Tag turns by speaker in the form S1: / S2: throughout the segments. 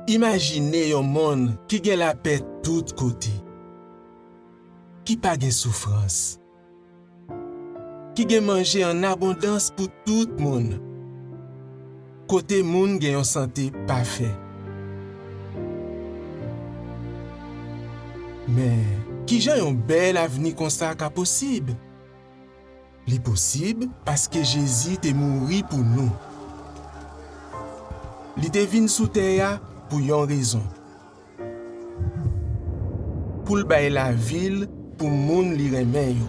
S1: Imaginez un monde qui a la paix de tous côtés, qui pas de souffrance, qui a manger en abondance pour tout le monde. Côté monde qui a une santé parfaite. Mais qui j'ai un bel avenir comme ça qu'à possible? Li possible parce que Jésus est mort pour nous. Li te vin sous terre pour une raison. Pour le bailler la ville pour moun li remen yo.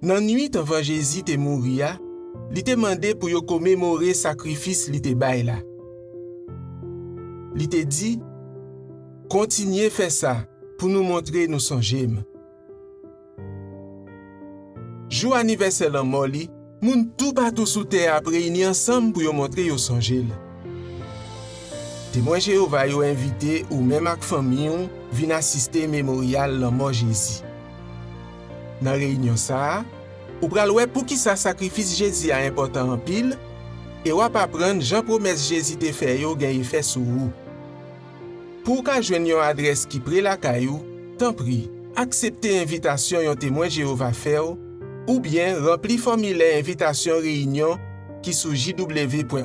S1: Nan nuit avant Jésus te mourir, li te mandé pour yo commémorer sacrifice li te bay la. Li te dit, continuez faire ça pour nous montrer nous sonjem. Jour anniversaire en moli, moun tout partout sous terre a réuni ensemble pour yo montrer yo sonjel. Témoin Jéhovah yo invité ou même ak famille yon vin assister mémorial la mort Jésus. Dans réunion ça, ou pral wè pour qui ça sacrifice Jésus a important en pile et ou apprendre Jean promesse Jésus te fait yo gen effet sur ou. Pour ka jwenn yon adresse qui près la kayou, tant prie, acceptez invitation yon témoin Jéhovah fait ou bien rempli formulaire invitation réunion qui sous jw.org/hta.